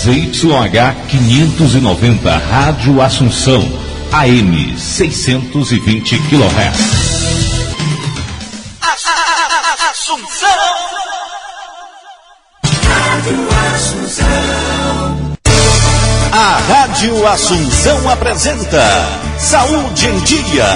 ZYH 590, Rádio Assunção, AM 620 kHz. Assunção. Rádio Assunção. A Rádio Assunção apresenta Saúde em Dia,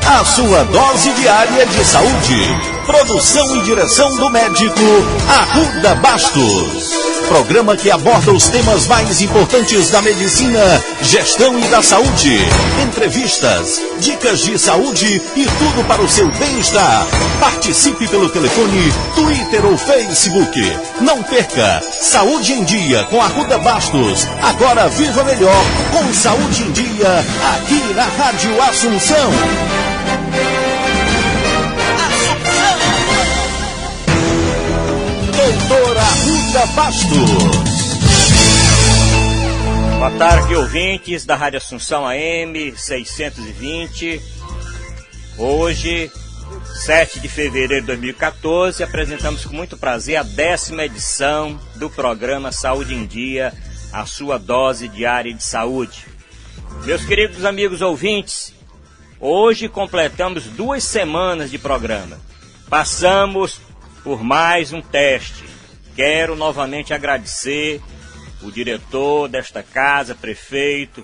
a sua dose diária de saúde. Produção e direção do médico Arruda Bastos. Programa que aborda os temas mais importantes da medicina, gestão e da saúde. Entrevistas, dicas de saúde e tudo para o seu bem-estar. Participe pelo telefone, Twitter ou Facebook. Não perca Saúde em Dia com Arruda Bastos. Agora viva melhor com Saúde em Dia aqui na Rádio Assunção. Doutora Arruda Bastos. Boa tarde, ouvintes da Rádio Assunção AM 620. Hoje, 7 de fevereiro de 2014, apresentamos com muito prazer a 10ª edição do programa Saúde em Dia, a sua dose diária de saúde. Meus queridos amigos ouvintes, hoje completamos 2 semanas de programa. Passamos por mais um teste. Quero novamente agradecer o diretor desta casa, prefeito,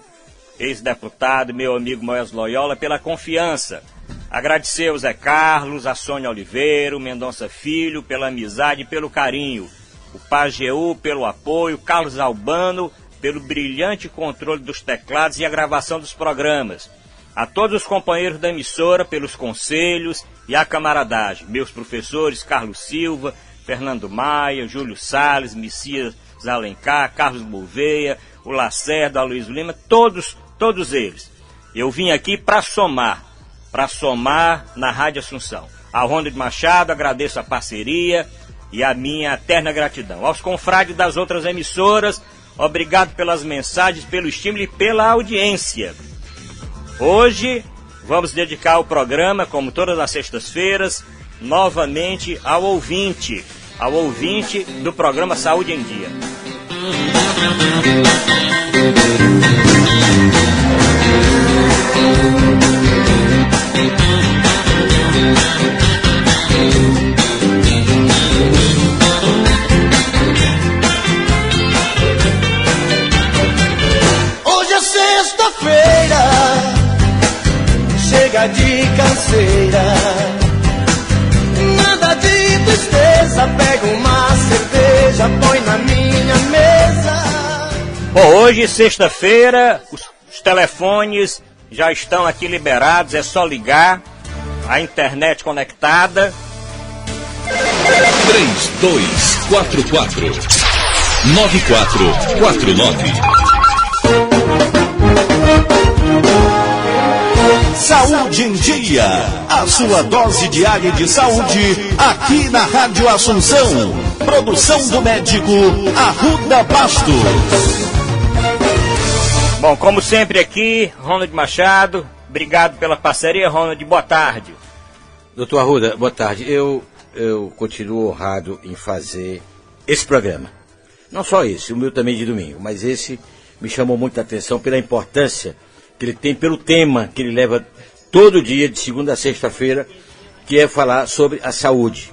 ex-deputado, meu amigo Moés Loyola, pela confiança. Agradecer ao Zé Carlos, a Sônia Oliveira, o Mendonça Filho, pela amizade e pelo carinho. O Pajeú pelo apoio, Carlos Albano pelo brilhante controle dos teclados e a gravação dos programas. A todos os companheiros da emissora pelos conselhos e a camaradagem. Meus professores Carlos Silva, Fernando Maia, Júlio Salles, Messias Alencar, Carlos Gouveia, o Lacerda, Aloysio Lima, todos eles. Eu vim aqui para somar na Rádio Assunção. Ao Ronald Machado, agradeço a parceria e a minha eterna gratidão. Aos confrades das outras emissoras, obrigado pelas mensagens, pelo estímulo e pela audiência. Hoje vamos dedicar o programa, como todas as sextas-feiras, novamente ao ouvinte do programa Saúde em Dia. Hoje é sexta-feira, chega de canseira, nada de tristeza, pega uma cerveja, põe na minha mesa. Bom, hoje, sexta-feira, os telefones já estão aqui liberados, é só ligar, a internet conectada. 3244 9449. Saúde em Dia, a sua dose diária de saúde, aqui na Rádio Assunção. Produção do médico Arruda Bastos. Bom, como sempre aqui, Ronald Machado, obrigado pela parceria, Ronald, boa tarde. Doutor Arruda, boa tarde. Eu continuo honrado em fazer esse programa. Não só esse, o meu também de domingo, mas esse me chamou muita atenção pela importância que ele tem, pelo tema que ele leva todo dia, de segunda a sexta-feira, que é falar sobre a saúde.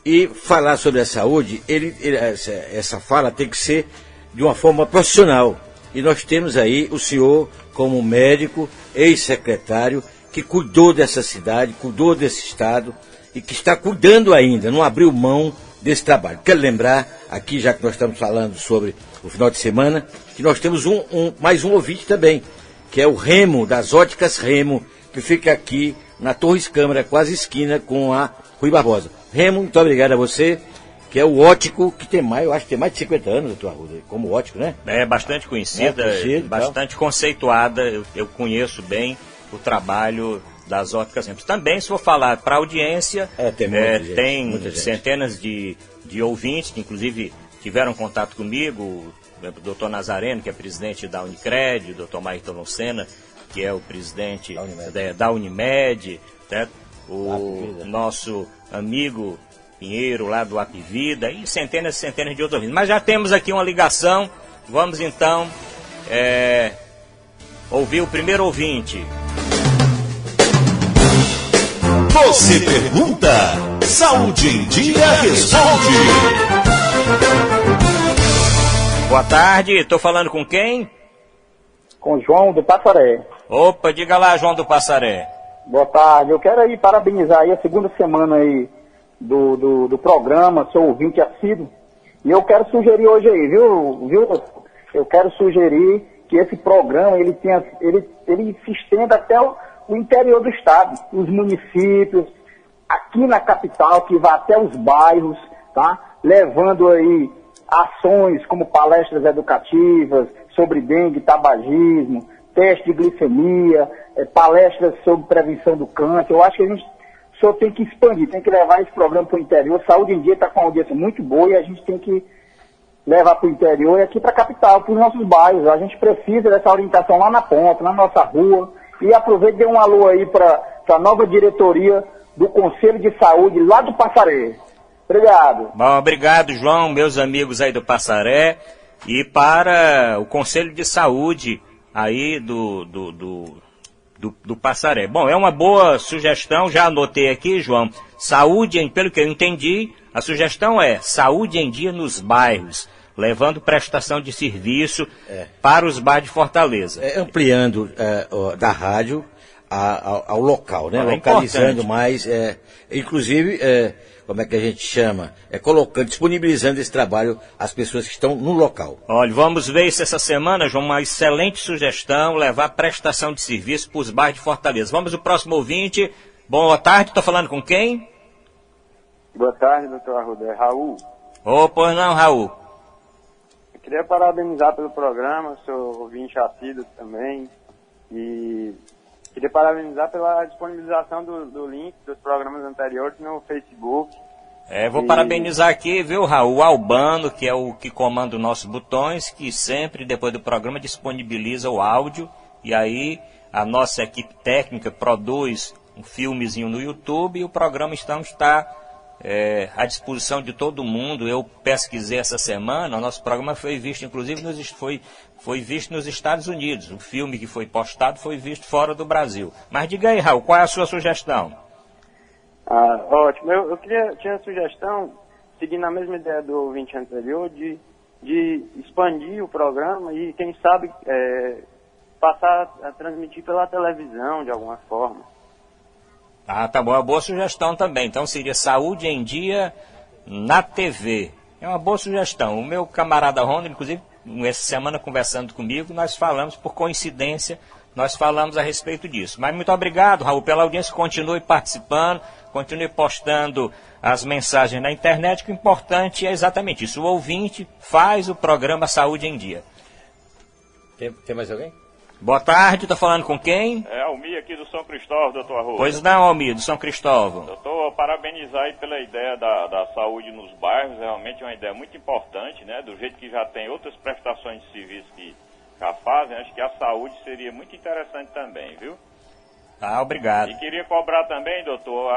E falar sobre a saúde, essa fala tem que ser de uma forma profissional. E nós temos aí o senhor como médico, ex-secretário, que cuidou dessa cidade, cuidou desse estado e que está cuidando ainda, não abriu mão desse trabalho. Quero lembrar aqui, já que nós estamos falando sobre o final de semana, que nós temos mais um ouvinte também, que é o Remo, das Óticas Remo, que fica aqui na Torres Câmara, quase esquina com a Rui Barbosa. Remo, muito obrigado a você, que é o ótico que tem mais, eu acho que tem mais de 50 anos, doutor Arruda, como ótico, né? É bastante conhecida, bastante conceituada, eu conheço bem o trabalho das Óticas Remo. Também, se for falar para a audiência, tem centenas de ouvintes, que inclusive tiveram contato comigo, o doutor Nazareno, que é presidente da Unicred, o doutor Maíton Lucena, que é o presidente da Unimed, né? O nosso amigo Pinheiro lá do Apivida e centenas e centenas de outros ouvintes. Mas já temos aqui uma ligação Vamos então ouvir o primeiro ouvinte. Você pergunta, Saúde em Dia responde. Boa tarde, estou falando com quem? Com João do Passaré. Opa, diga lá, João do Passaré. Boa tarde, eu quero aí parabenizar aí a segunda semana aí do programa, sou ouvinte assíduo, e eu quero sugerir hoje aí, viu? Eu quero sugerir que esse programa, ele se estenda até o interior do estado, os municípios, aqui na capital, que vá até os bairros, tá? Levando aí ações como palestras educativas sobre dengue, tabagismo, teste de glicemia, palestras sobre prevenção do câncer. Eu acho que a gente só tem que expandir, tem que levar esse programa para o interior. Saúde em Dia está com uma audiência muito boa e a gente tem que levar para o interior e aqui para a capital, para os nossos bairros. A gente precisa dessa orientação lá na ponta, na nossa rua. E aproveita e dê um alô aí para a nova diretoria do Conselho de Saúde lá do Passaré. Obrigado. Bom, obrigado, João, meus amigos aí do Passaré, e para o Conselho de Saúde aí do Passaré. Bom, é uma boa sugestão, já anotei aqui, João. Saúde, pelo que eu entendi, a sugestão é saúde em dia nos bairros, levando prestação de serviço para os bairros de Fortaleza. Ampliando da rádio ao local, né? Localizando mais, inclusive, como é que a gente chama? Disponibilizando esse trabalho às pessoas que estão no local. Olha, vamos ver se essa semana, João, uma excelente sugestão, levar prestação de serviço para os bairros de Fortaleza. Vamos ao próximo ouvinte. Boa tarde, estou falando com quem? Boa tarde, doutor Arruda. É Raul. Pois não, Raul. Eu queria parabenizar pelo programa, sou ouvinte assíduo também, e queria parabenizar pela disponibilização do link dos programas anteriores no Facebook. Vou parabenizar aqui, viu, Raul Albano, que é o que comanda os nossos botões, que sempre, depois do programa, disponibiliza o áudio, e aí a nossa equipe técnica produz um filmezinho no YouTube, e o programa está à disposição de todo mundo. Eu pesquisei essa semana, o nosso programa foi visto, inclusive, foi visto nos Estados Unidos. O filme que foi postado foi visto fora do Brasil. Mas diga aí, Raul, qual é a sua sugestão? Ótimo. Eu tinha a sugestão, seguindo a mesma ideia do ouvinte anterior, de expandir o programa e, quem sabe, passar a transmitir pela televisão de alguma forma. Tá bom, é uma boa sugestão também. Então seria Saúde em Dia na TV. É uma boa sugestão. O meu camarada Ronda, inclusive, essa semana conversando comigo, nós falamos, por coincidência, nós falamos a respeito disso. Mas muito obrigado, Raul, pela audiência. Continue participando, continue postando as mensagens na internet, que o importante é exatamente isso. O ouvinte faz o programa Saúde em Dia. Tem mais alguém? Boa tarde, estou falando com quem? É Almir aqui do São Cristóvão, doutor Arruda. Pois não, Almir, do São Cristóvão. Doutor, parabenizar aí pela ideia da saúde nos bairros, realmente é uma ideia muito importante, né? Do jeito que já tem outras prestações de serviço que já fazem, acho que a saúde seria muito interessante também, viu? Obrigado. E queria cobrar também, doutor,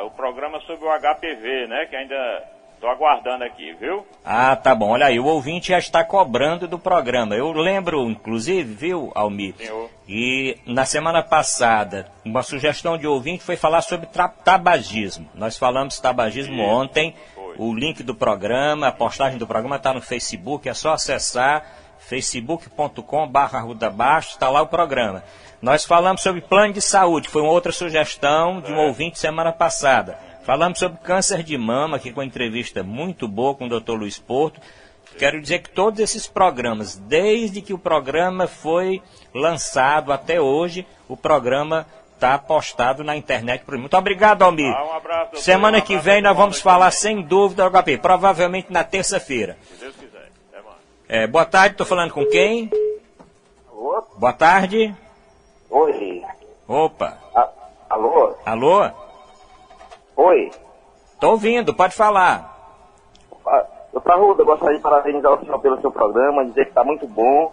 o programa sobre o HPV, né? Que ainda estou aguardando aqui, viu? Tá bom. Olha aí, o ouvinte já está cobrando do programa. Eu lembro, inclusive, viu, Almir? Senhor. E na semana passada, uma sugestão de ouvinte foi falar sobre tabagismo. Nós falamos tabagismo ontem. Foi. O link do programa, a postagem do programa está no Facebook. É só acessar facebook.com/arrudabaixo, está lá o programa. Nós falamos sobre plano de saúde, foi uma outra sugestão de um ouvinte semana passada. Falamos sobre câncer de mama, aqui com uma entrevista muito boa com o Dr. Luiz Porto. Quero dizer que todos esses programas, desde que o programa foi lançado até hoje, o programa está postado na internet. Muito obrigado, Almir. Um abraço, doutor. Semana que vem nós vamos falar sem dúvida do HP, provavelmente na terça-feira. Se Deus quiser. Até mais. Boa tarde, estou falando com quem? Alô? Boa tarde. Oi. Opa. Alô? Alô? Oi. Estou ouvindo, pode falar. Doutor Arruda, eu gostaria de parabenizar o senhor pelo seu programa, dizer que está muito bom.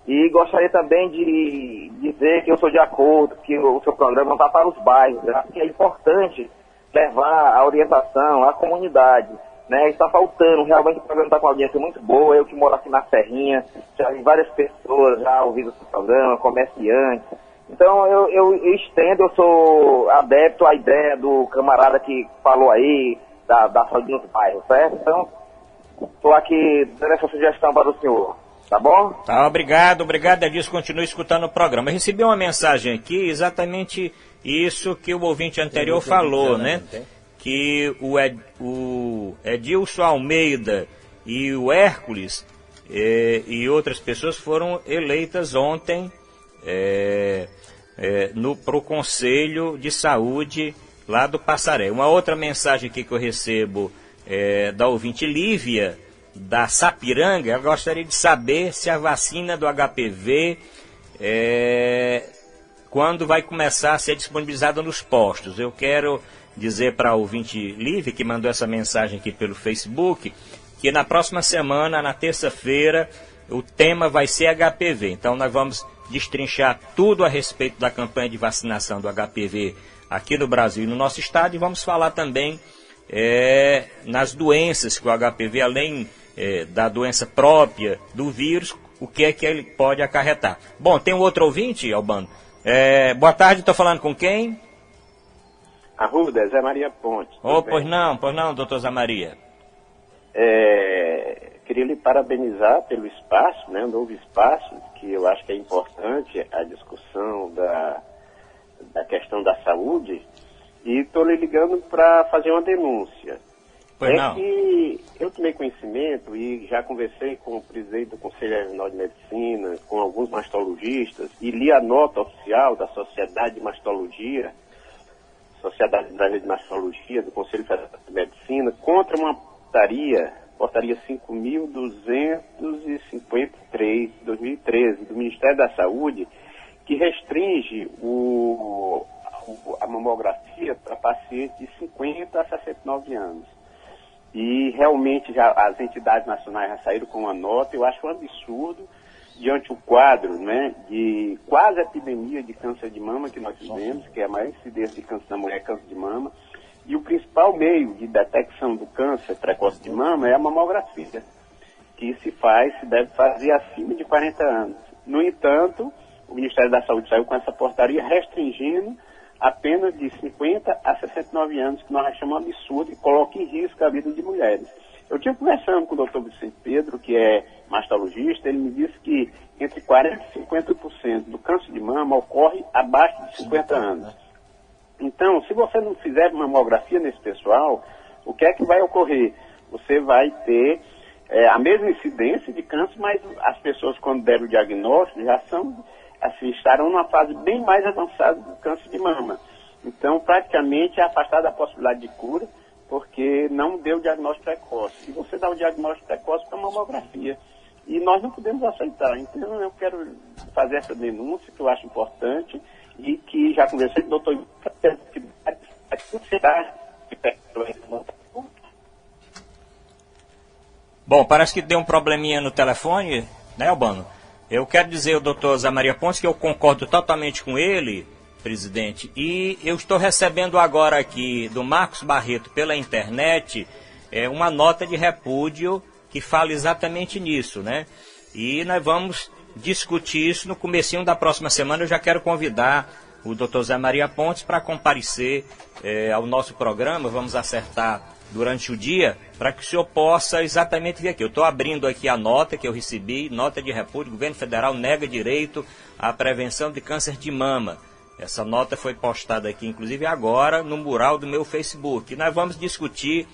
E gostaria também de dizer que eu sou de acordo, que o seu programa não está para os bairros. Eu acho que é importante levar a orientação à comunidade. né? Está faltando, realmente o programa está com uma audiência muito boa. Eu que moro aqui na Serrinha, já vi várias pessoas já ouvindo esse programa, comerciantes. Então eu estendo, eu sou adepto à ideia do camarada que falou aí, da saúde nos bairros, certo? Então, estou aqui dando essa sugestão para o senhor, tá bom? Tá, obrigado, Edilson, continue escutando o programa. Eu recebi uma mensagem aqui, exatamente isso que o ouvinte anterior falou, né? Que o Edilson Almeida e o Hércules e outras pessoas foram eleitas ontem pro Conselho de Saúde lá do Passaré. Uma outra mensagem aqui que eu recebo da ouvinte Lívia, da Sapiranga. Eu gostaria de saber se a vacina do HPV quando vai começar a ser disponibilizada nos postos. Eu quero dizer para a ouvinte Lívia, que mandou essa mensagem aqui pelo Facebook, que na próxima semana, na terça-feira, o tema vai ser HPV. Então nós vamos destrinchar tudo a respeito da campanha de vacinação do HPV aqui no Brasil e no nosso estado, e vamos falar também nas doenças que o HPV, além da doença própria do vírus, o que é que ele pode acarretar. Bom, tem um outro ouvinte, Albano. Boa tarde, estou falando com quem? Arruda, Zé Maria Ponte. Pois não, doutor Zé Maria. Queria lhe parabenizar pelo espaço, né, um novo espaço, que eu acho que é importante a discussão da questão da saúde, e estou lhe ligando para fazer uma denúncia. Que eu tomei conhecimento e já conversei com o presidente do Conselho Regional de Medicina, com alguns mastologistas, e li a nota oficial da Sociedade de Mastologia, Sociedade Brasileira de Mastologia, do Conselho Federal de Medicina, contra uma portaria 5.253 de 2013, do Ministério da Saúde, que restringe a mamografia para pacientes de 50 a 69 anos. E realmente as entidades nacionais já saíram com uma nota. Eu acho um absurdo, diante do quadro, né, de quase epidemia de câncer de mama que nós vivemos, que é a maior incidência de câncer na mulher, câncer de mama, e o principal meio de detecção do câncer precoce de mama é a mamografia, que se deve fazer acima de 40 anos. No entanto, o Ministério da Saúde saiu com essa portaria restringindo apenas de 50 a 69 anos, que nós achamos absurdo e coloca em risco a vida de mulheres. Eu estive conversando com o Dr. Vicente Pedro, que é mastologista. Ele me disse que entre 40% e 50% do câncer de mama ocorre abaixo de 50 anos. Então, se você não fizer mamografia nesse pessoal, o que é que vai ocorrer? Você vai ter a mesma incidência de câncer, mas as pessoas, quando deram o diagnóstico, já estarão numa fase bem mais avançada do câncer de mama. Então, praticamente é afastada a possibilidade de cura, porque não deu o diagnóstico precoce. E você dá o diagnóstico precoce para mamografia. E nós não podemos aceitar. Então, eu quero fazer essa denúncia, que eu acho importante, e que já conversei com o doutor... Bom, parece que deu um probleminha no telefone, né, Albano? Eu quero dizer ao doutor Zé Maria Pontes que eu concordo totalmente com ele, presidente, e eu estou recebendo agora aqui do Marcos Barreto pela internet uma nota de repúdio que fala exatamente nisso, né? E nós vamos discutir isso no comecinho da próxima semana. Eu já quero convidar o doutor Zé Maria Pontes para comparecer ao nosso programa. Vamos acertar durante o dia, para que o senhor possa exatamente ver aqui. Eu estou abrindo aqui a nota que eu recebi, nota de repúdio. O governo federal nega direito à prevenção de câncer de mama. Essa nota foi postada aqui, inclusive agora, no mural do meu Facebook. E nós vamos discutir,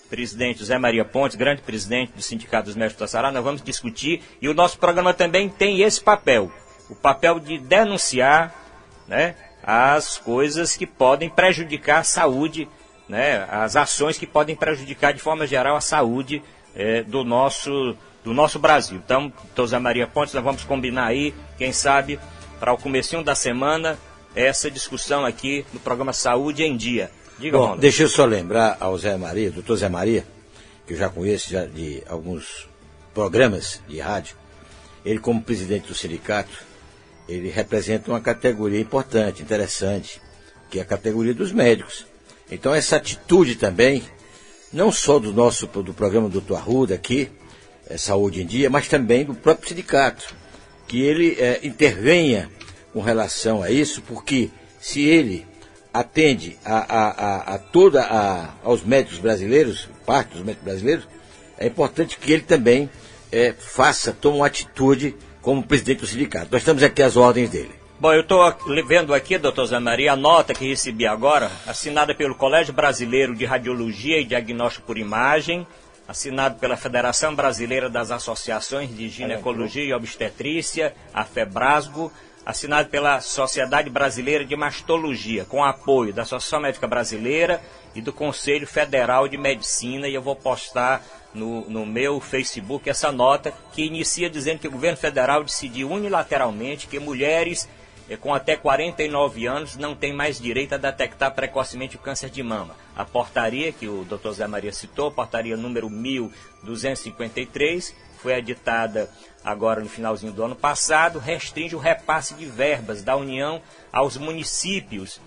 presidente Zé Maria Pontes, grande presidente do Sindicato dos Médicos do Açará, nós vamos discutir, e o nosso programa também tem esse papel, o papel de denunciar, né, as coisas que podem prejudicar a saúde, né, as ações que podem prejudicar de forma geral a saúde do nosso Brasil. Então, doutor Zé Maria Pontes, nós vamos combinar aí, quem sabe, para o comecinho da semana, essa discussão aqui no programa Saúde em Dia. Diga, Bom, deixa eu só lembrar ao Zé Maria, doutor Zé Maria, que eu já conheço já de alguns programas de rádio. Ele, como presidente do sindicato, ele representa uma categoria importante, interessante, que é a categoria dos médicos. Então essa atitude também não só do programa do Dr. Arruda aqui, Saúde em Dia, mas também do próprio sindicato, que ele intervenha com relação a isso, porque se ele atende aos médicos brasileiros, parte dos médicos brasileiros, é importante que ele também tome uma atitude como presidente do sindicato. Nós estamos aqui às ordens dele. Bom, eu estou vendo aqui, doutor Zé Maria, a nota que recebi agora, assinada pelo Colégio Brasileiro de Radiologia e Diagnóstico por Imagem, assinado pela Federação Brasileira das Associações de Ginecologia e Obstetrícia, a FEBRASGO, assinado pela Sociedade Brasileira de Mastologia, com apoio da Associação Médica Brasileira e do Conselho Federal de Medicina, e eu vou postar no meu Facebook essa nota que inicia dizendo que o governo federal decidiu unilateralmente que mulheres com até 49 anos não têm mais direito a detectar precocemente o câncer de mama. A portaria que o Dr. Zé Maria citou, portaria número 1253, foi editada agora no finalzinho do ano passado, restringe o repasse de verbas da União aos municípios,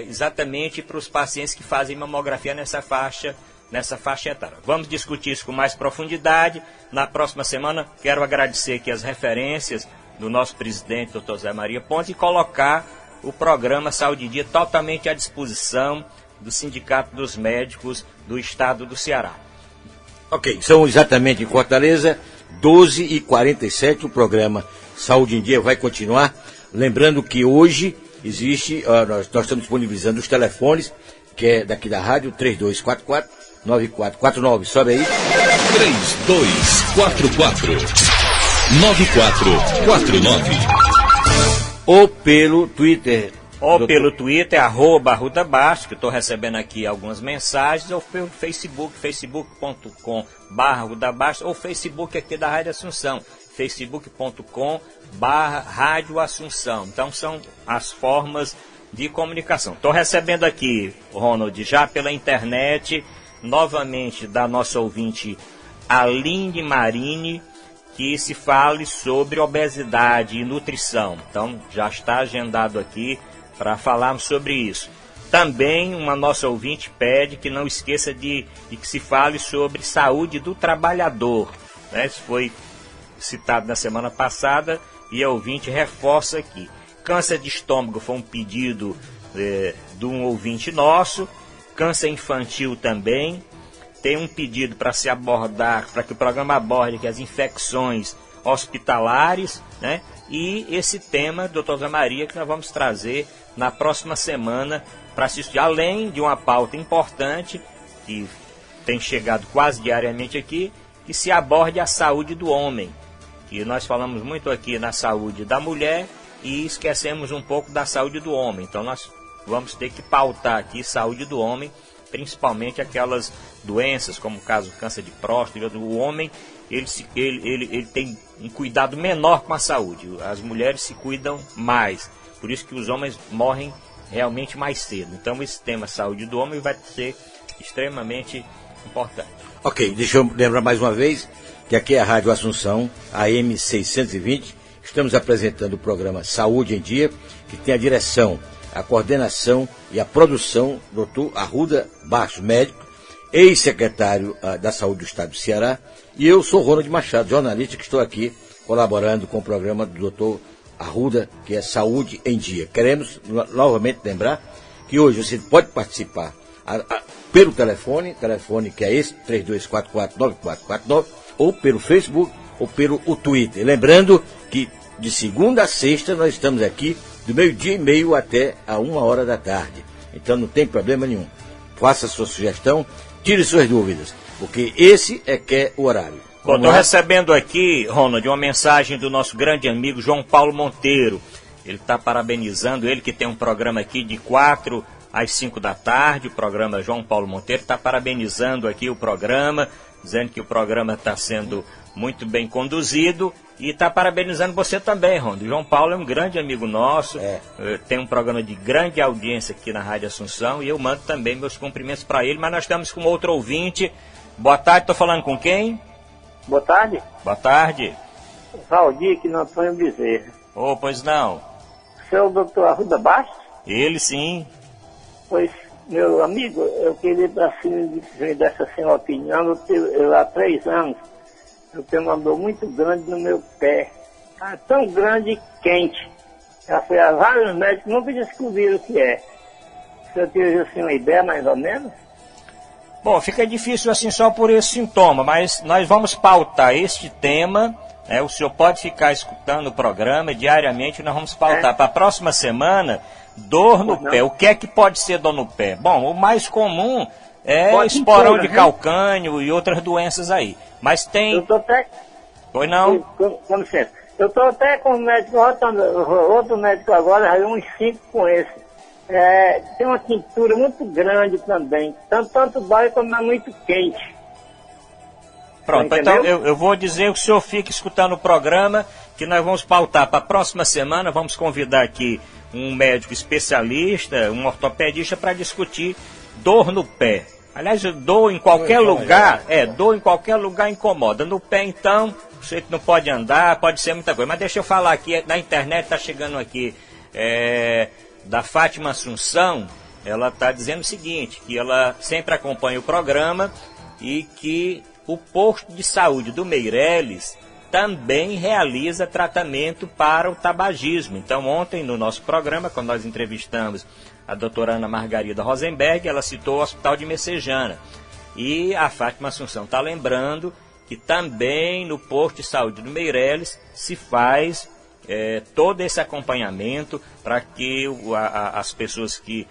exatamente para os pacientes que fazem mamografia nessa faixa etária. Vamos discutir isso com mais profundidade. Na próxima semana, quero agradecer aqui as referências do nosso presidente, Dr. Zé Maria Pontes, e colocar o programa Saúde em Dia totalmente à disposição do Sindicato dos Médicos do Estado do Ceará. Ok, são exatamente em Fortaleza, 12h47, o programa Saúde em Dia vai continuar. Lembrando que hoje existe, nós estamos disponibilizando os telefones, que é daqui da rádio, 3244-9449, sobe aí. 3244-9449. Ou pelo Twitter. Pelo Twitter, @Arruda Bastos, que estou recebendo aqui algumas mensagens, ou pelo Facebook, facebook.com/Arruda Bastos, ou Facebook aqui da Rádio Assunção, facebook.com/Rádio Assunção. Então são as formas de comunicação. Estou recebendo aqui, Ronald, já pela internet, novamente da nossa ouvinte Aline Marini, que se fale sobre obesidade e nutrição. Então já está agendado aqui para falarmos sobre isso. Também uma nossa ouvinte pede que não esqueça de que se fale sobre saúde do trabalhador, né? Isso foi citado na semana passada e a ouvinte reforça aqui. Câncer de estômago foi um pedido de um ouvinte nosso, câncer infantil também. Tem um pedido para se abordar, para que o programa aborde que as infecções hospitalares, né? E esse tema, doutor Zé Maria, que nós vamos trazer na próxima semana para assistir, além de uma pauta importante, que tem chegado quase diariamente aqui, que se aborde a saúde do homem, que nós falamos muito aqui na saúde da mulher e esquecemos um pouco da saúde do homem. Então nós vamos ter que pautar aqui saúde do homem, principalmente aquelas doenças, como o caso do câncer de próstata. O homem ele tem um cuidado menor com a saúde, as mulheres se cuidam mais, por isso que os homens morrem realmente mais cedo. Então esse tema saúde do homem vai ser extremamente importante. Ok, deixa eu lembrar mais uma vez que aqui é a Rádio Assunção, AM 620, estamos apresentando o programa Saúde em Dia, que tem a direção, a coordenação e a produção do Dr. Arruda Bastos, médico, ex-secretário da Saúde do Estado do Ceará, e eu sou Ronald Machado, jornalista, que estou aqui colaborando com o programa do Dr. Arruda, que é Saúde em Dia. Queremos novamente lembrar que hoje você pode participar pelo telefone que é esse, 3244-9449, ou pelo Facebook, ou pelo Twitter. Lembrando que de segunda a sexta nós estamos aqui do 12h30 até a 1h da tarde. Então não tem problema nenhum. Faça a sua sugestão, tire suas dúvidas, porque esse que é o horário. Bom, estou recebendo aqui, Ronald, uma mensagem do nosso grande amigo João Paulo Monteiro. Ele está parabenizando, ele que tem um programa aqui de 4 às 5 da tarde, o programa João Paulo Monteiro está parabenizando aqui o programa, dizendo que o programa está sendo muito bem conduzido e está parabenizando você também, Ronald. João Paulo é um grande amigo nosso, tem um programa de grande audiência aqui na Rádio Assunção e eu mando também meus cumprimentos para ele, mas nós estamos com outro ouvinte. Boa tarde, estou falando com quem? Boa tarde. Boa tarde. Valdir, aqui no Antônio Bezerra. Pois não. Você é o doutor Arruda Bastos? Ele sim. Pois, Meu amigo, eu queria me dar essa sem opinião. Eu, há 3 anos, eu tenho uma dor muito grande no meu pé. Tá tão grande e quente. Já fui a vários médicos, nunca descobriram o que é. O senhor teve assim uma ideia, mais ou menos? Bom, fica difícil assim só por esse sintoma, mas nós vamos pautar este tema. O senhor pode ficar escutando o programa diariamente, nós vamos pautar para a próxima semana. Dor no pé. O que é que pode ser dor no pé? Bom, o mais comum é esporão de calcânio e outras doenças aí. Mas tem... Eu tô até... Pois não? Com licença. Eu estou até com o médico, outro médico agora, já uns 5 com esse. Tem uma tintura muito grande também. Tanto dói como é muito quente. Pronto, então eu vou dizer que o senhor fique escutando o programa, que nós vamos pautar para a próxima semana. Vamos convidar aqui um médico especialista, um ortopedista, para discutir dor no pé. Aliás, dor em qualquer lugar, dor em qualquer lugar incomoda. No pé, então, você que não pode andar, pode ser muita coisa. Mas deixa eu falar aqui, na internet está chegando aqui, da Fátima Assunção. Ela está dizendo o seguinte, que ela sempre acompanha o programa e que o posto de saúde do Meireles também realiza tratamento para o tabagismo. Então, ontem, no nosso programa, quando nós entrevistamos a doutora Ana Margarida Rosenberg, ela citou o Hospital de Messejana. E a Fátima Assunção está lembrando que também no posto de saúde do Meireles se faz todo esse acompanhamento para que as pessoas que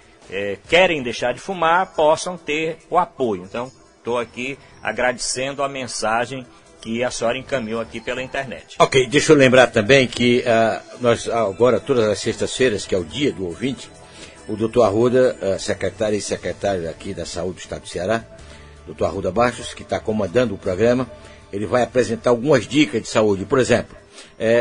querem deixar de fumar possam ter o apoio. Então, estou aqui agradecendo a mensagem que a senhora encaminhou aqui pela internet. Ok, deixa eu lembrar também que nós agora, todas as sextas-feiras, que é o dia do ouvinte, o doutor Arruda, secretário e secretário aqui da Saúde do Estado do Ceará, doutor Arruda Bastos, que está comandando o programa, ele vai apresentar algumas dicas de saúde. Por exemplo,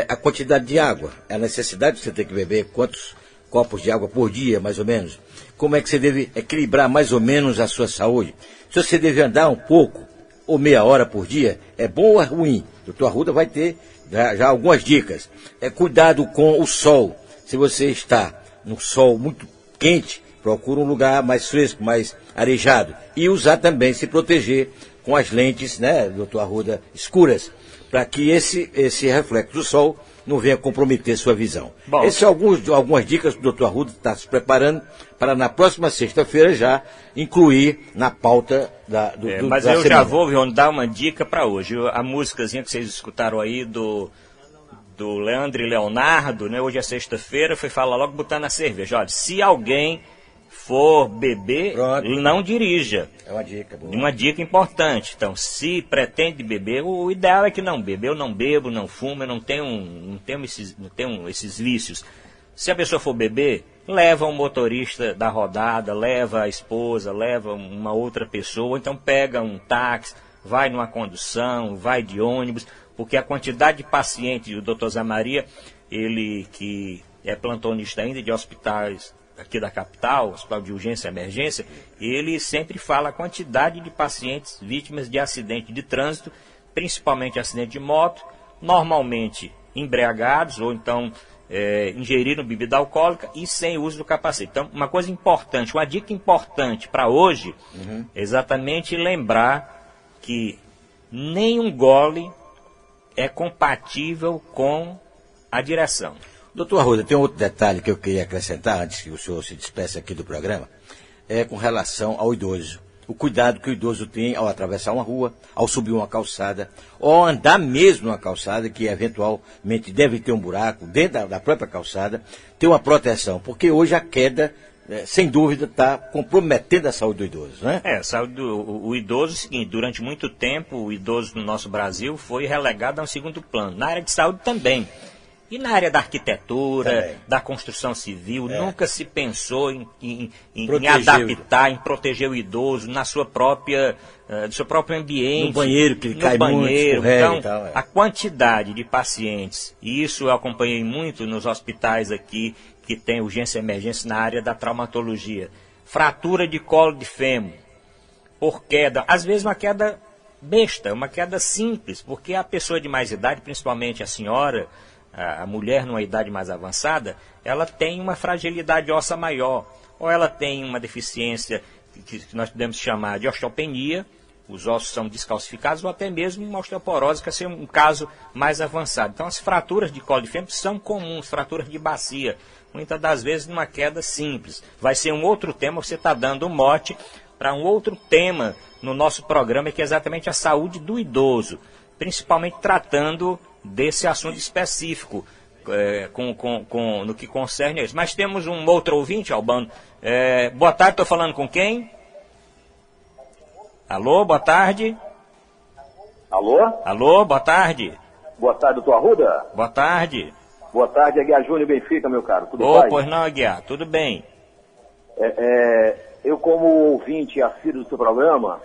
a quantidade de água, a necessidade de você ter que beber quantos copos de água por dia, mais ou menos. Como é que você deve equilibrar mais ou menos a sua saúde. Se você deve andar um pouco, ou meia hora por dia, é bom ou é ruim? O doutor Arruda vai ter já algumas dicas. Cuidado com o sol. Se você está no sol muito quente, procura um lugar mais fresco, mais arejado. E usar também, se proteger com as lentes, né, doutor Arruda, escuras, para que esse reflexo do sol não venha comprometer sua visão. Bom, essas são algumas dicas que o doutor Arruda está se preparando para na próxima sexta-feira já incluir na pauta mas eu já vou dar uma dica para hoje. A músicazinha que vocês escutaram aí do Leandro e Leonardo, né? Hoje é sexta-feira, foi falar logo botando a cerveja. Olha, se alguém for beber, não dirija. É uma dica boa. Uma dica importante. Então, se pretende beber, o ideal é que não beba. Eu não bebo, não fumo, eu não tenho esses vícios. Se a pessoa for beber, leva um motorista da rodada, leva a esposa, leva uma outra pessoa, então pega um táxi, vai numa condução, vai de ônibus, porque a quantidade de pacientes, o doutor Zé Maria, ele que é plantonista ainda de hospitais aqui da capital, hospital de urgência e emergência, ele sempre fala a quantidade de pacientes vítimas de acidente de trânsito, principalmente acidente de moto, normalmente embriagados ou então ingeriram bebida alcoólica e sem uso do capacete. Então, uma coisa importante, uma dica importante para hoje, é exatamente lembrar que nenhum gole é compatível com a direção. Doutor Arruda, tem um outro detalhe que eu queria acrescentar, antes que o senhor se despeça aqui do programa, com relação ao idoso. O cuidado que o idoso tem ao atravessar uma rua, ao subir uma calçada, ou andar mesmo numa calçada, que eventualmente deve ter um buraco dentro da própria calçada, ter uma proteção, porque hoje a queda, sem dúvida, está comprometendo a saúde do idoso, né? A saúde o idoso é o seguinte, durante muito tempo, o idoso no nosso Brasil foi relegado a um segundo plano. Na área de saúde também. E na área da arquitetura, da construção civil, nunca se pensou em adaptar, em proteger o idoso na sua própria, do seu próprio ambiente. No banheiro, que ele cai muito, então, a quantidade de pacientes, e isso eu acompanhei muito nos hospitais aqui, que tem urgência e emergência na área da traumatologia. Fratura de colo de fêmur, por queda, às vezes uma queda besta, uma queda simples, porque a pessoa de mais idade, principalmente a senhora, a mulher numa idade mais avançada, ela tem uma fragilidade óssea maior. ou ela tem uma deficiência que nós podemos chamar de osteopenia, os ossos são descalcificados, ou até mesmo uma osteoporose, que é um caso mais avançado. Então as fraturas de colo de fêmur são comuns, fraturas de bacia, muitas das vezes numa queda simples. Vai ser um outro tema, você está dando um mote para um outro tema no nosso programa, que é exatamente a saúde do idoso, principalmente tratando desse assunto específico, no que concerne a isso. Mas temos um outro ouvinte, Albano. Boa tarde, estou falando com quem? Alô, boa tarde. Alô? Alô, boa tarde. Boa tarde, doutor Arruda. Boa tarde. Boa tarde, Aguiar Júnior Benfica, meu caro. Tudo bem? Pois não, Aguiar, tudo bem. Eu, como ouvinte assíduo do seu programa,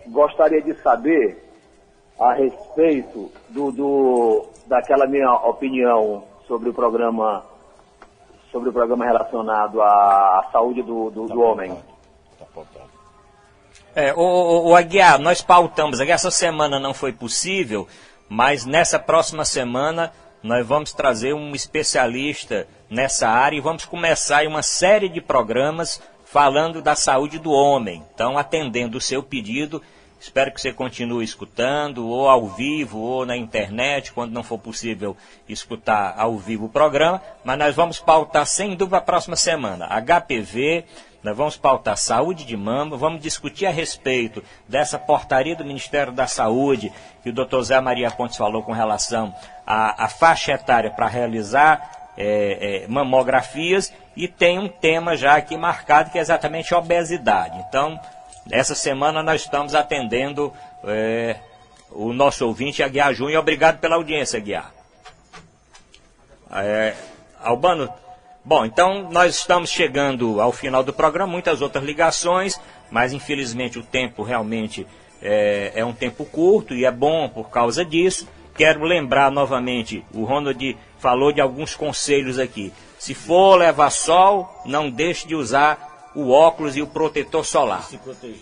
gostaria de saber a respeito daquela minha opinião sobre o programa relacionado à saúde do homem. O Aguiar, nós pautamos, essa semana não foi possível, mas nessa próxima semana nós vamos trazer um especialista nessa área e vamos começar uma série de programas falando da saúde do homem. Então, atendendo o seu pedido, espero que você continue escutando, ou ao vivo, ou na internet, quando não for possível escutar ao vivo o programa, mas nós vamos pautar sem dúvida a próxima semana HPV. Nós vamos pautar saúde de mama, vamos discutir a respeito dessa portaria do Ministério da Saúde, que o Dr. Zé Maria Pontes falou com relação à faixa etária para realizar mamografias, e tem um tema já aqui marcado, que é exatamente a obesidade. Então, essa semana nós estamos atendendo o nosso ouvinte, Aguiar Júnior. Obrigado pela audiência, Aguiar. Albano... Bom, então nós estamos chegando ao final do programa, muitas outras ligações, mas infelizmente o tempo realmente é um tempo curto e é bom por causa disso. Quero lembrar novamente, o Ronald falou de alguns conselhos aqui. Se for levar sol, não deixe de usar o óculos e o protetor solar.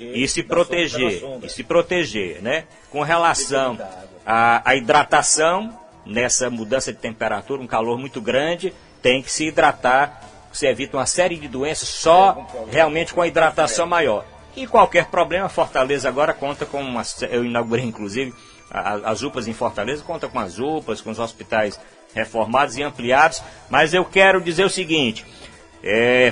E se proteger, né? Com relação à hidratação, nessa mudança de temperatura, um calor muito grande, tem que se hidratar, você evita uma série de doenças só realmente com a hidratação maior. E qualquer problema, Fortaleza agora conta com eu inaugurei inclusive as UPAs em Fortaleza, conta com as UPAs, com os hospitais reformados e ampliados, mas eu quero dizer o seguinte,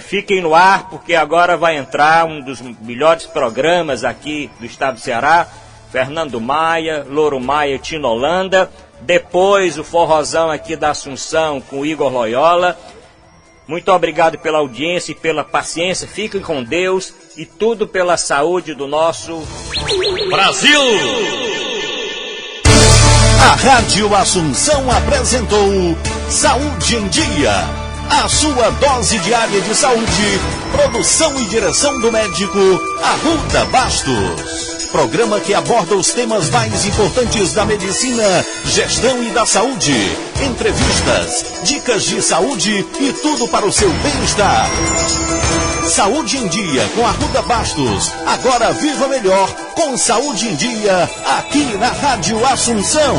fiquem no ar, porque agora vai entrar um dos melhores programas aqui do estado do Ceará, Fernando Maia, Louro Maia, Tino Holanda. Depois o forrozão aqui da Assunção com o Igor Loyola. Muito obrigado pela audiência e pela paciência. Fiquem com Deus e tudo pela saúde do nosso Brasil! A Rádio Assunção apresentou Saúde em Dia. A sua dose diária de saúde. Produção e direção do médico Arruda Bastos. Programa que aborda os temas mais importantes da medicina, gestão e da saúde. Entrevistas, dicas de saúde e tudo para o seu bem-estar. Saúde em Dia com Arruda Bastos. Agora viva melhor com Saúde em Dia, aqui na Rádio Assunção.